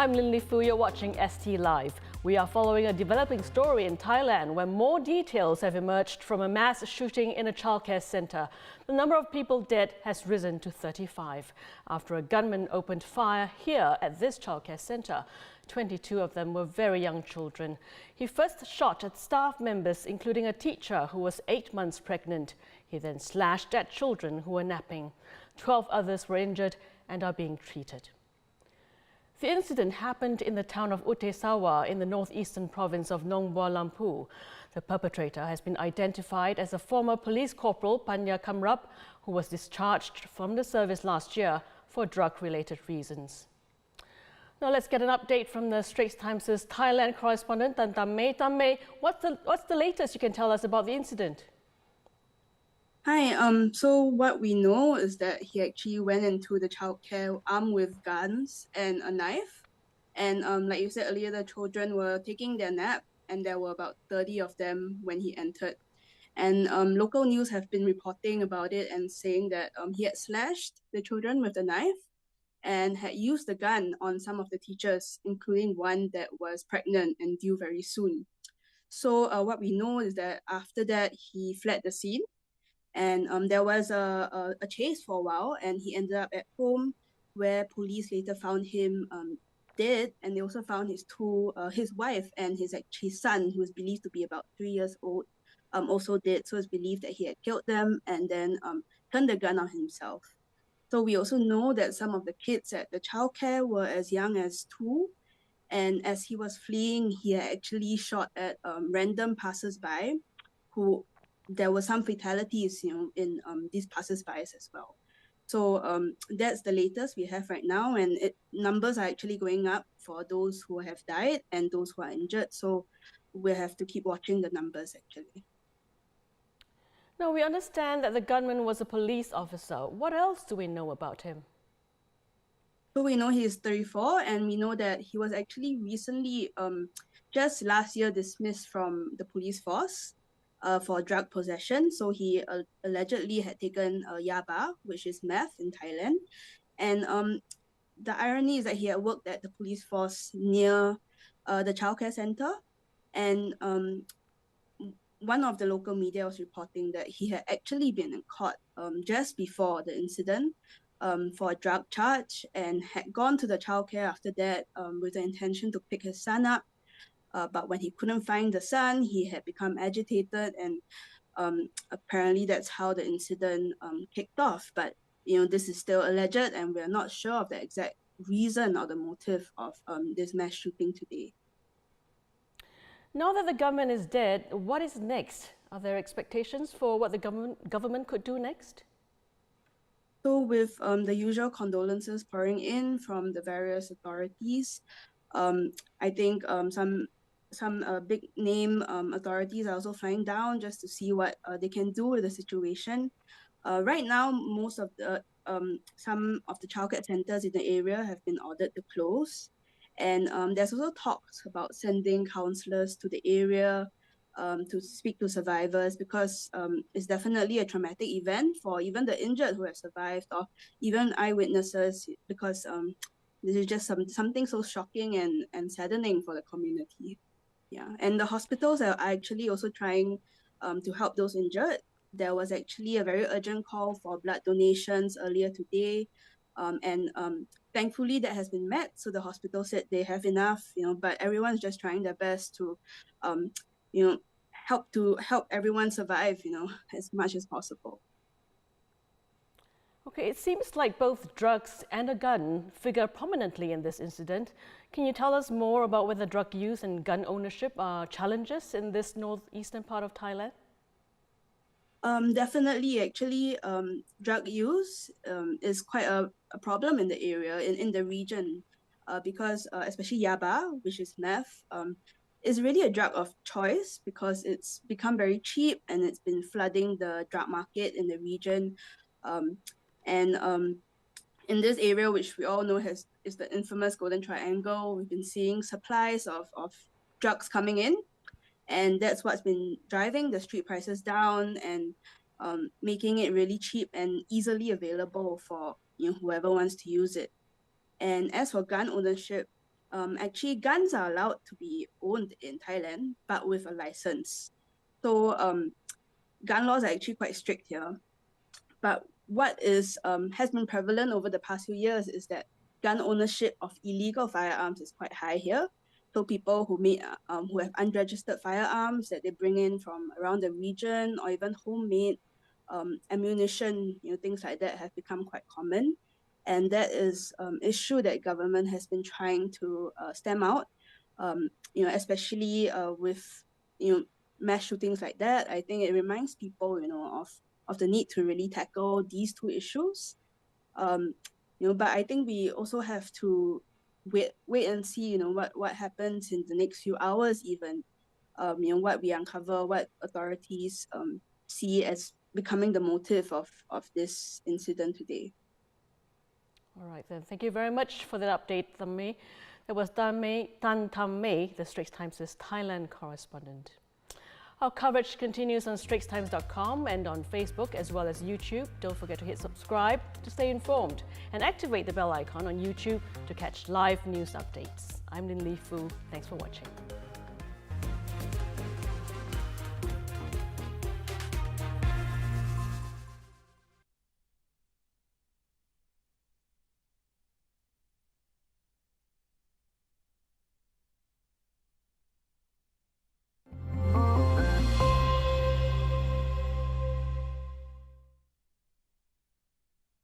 I'm Lin Li Fu, you're watching ST Live. We are following a developing story in Thailand where more details have emerged from a mass shooting in a childcare centre. The number of people dead has risen to 35 after a gunman opened fire here at this childcare centre. 22 of them were very young children. He first shot at staff members, including a teacher who was 8 months pregnant. He then slashed at children who were napping. 12 others were injured and are being treated. The incident happened in the town of Utesawa in the northeastern province of Nong Bua Lampu. The perpetrator has been identified as a former police corporal, Panya Kamrap, who was discharged from the service last year for drug-related reasons. Now let's get an update from the Straits Times' Thailand correspondent, Tan Tam Mei. Tam Mei, what's the latest you can tell us about the incident? Hi, so what we know is that he actually went into the childcare armed with guns and a knife. And like you said earlier, the children were taking their nap and there were about 30 of them when he entered. And local news have been reporting about it and saying that he had slashed the children with the knife and had used the gun on some of the teachers, including one that was pregnant and due very soon. So what we know is that after that, he fled the scene. And there was a chase for a while, and he ended up at home where police later found him dead, and they also found his wife and his son, who was believed to be about 3 years old, also dead. So it's believed that he had killed them and then turned the gun on himself. So we also know that some of the kids at the childcare were as young as 2, and as he was fleeing, he had actually shot at random passers-by who there were some fatalities, in these passers-by as well. So that's the latest we have right now, and numbers are actually going up for those who have died and those who are injured. So we have to keep watching the numbers actually. Now we understand that the gunman was a police officer. What else do we know about him? So we know he is 34, and we know that he was actually recently, just last year, dismissed from the police force for drug possession. So he allegedly had taken yaba, which is meth in Thailand. And the irony is that he had worked at the police force near the childcare center. And one of the local media was reporting that he had actually been in court just before the incident for a drug charge and had gone to the childcare after that with the intention to pick his son up. But when he couldn't find the son, he had become agitated, and apparently that's how the incident kicked off. But this is still alleged, and we're not sure of the exact reason or the motive of this mass shooting today. Now that the gunman is dead, what is next? Are there expectations for what the government could do next? So with the usual condolences pouring in from the various authorities, I think some big name authorities are also flying down just to see what they can do with the situation. Right now, most of the some of the childcare centers in the area have been ordered to close, and there's also talks about sending counselors to the area to speak to survivors, because it's definitely a traumatic event for even the injured who have survived, or even eyewitnesses, because this is just something so shocking and saddening for the community. Yeah, and the hospitals are actually also trying to help those injured. There was actually a very urgent call for blood donations earlier today, and thankfully that has been met. So the hospital said they have enough, but everyone's just trying their best to, help everyone survive, as much as possible. Okay, it seems like both drugs and a gun figure prominently in this incident. Can you tell us more about whether drug use and gun ownership are challenges in this northeastern part of Thailand? Definitely, actually, drug use is quite a problem in the area, in the region, because especially yaba, which is meth, is really a drug of choice because it's become very cheap and it's been flooding the drug market in the region. And in this area, which we all know is the infamous Golden Triangle, we've been seeing supplies of drugs coming in, and that's what's been driving the street prices down and making it really cheap and easily available for whoever wants to use it. And as for gun ownership, actually guns are allowed to be owned in Thailand, but with a license. So gun laws are actually quite strict here. But what is has been prevalent over the past few years is that gun ownership of illegal firearms is quite high here. So people who have unregistered firearms that they bring in from around the region, or even homemade ammunition, things like that have become quite common. And that is issue that government has been trying to stem out, especially with mass shootings like that. I think it reminds people, of the need to really tackle these two issues. But I think we also have to wait and see, what happens in the next few hours, even, what we uncover, what authorities see as becoming the motive of this incident today. All right, then. Thank you very much for that update, Tammei. That was Tan Tammei, the Straits Times' Thailand correspondent. Our coverage continues on straitstimes.com and on Facebook as well as YouTube. Don't forget to hit subscribe to stay informed and activate the bell icon on YouTube to catch live news updates. I'm Lin Li Fu. Thanks for watching.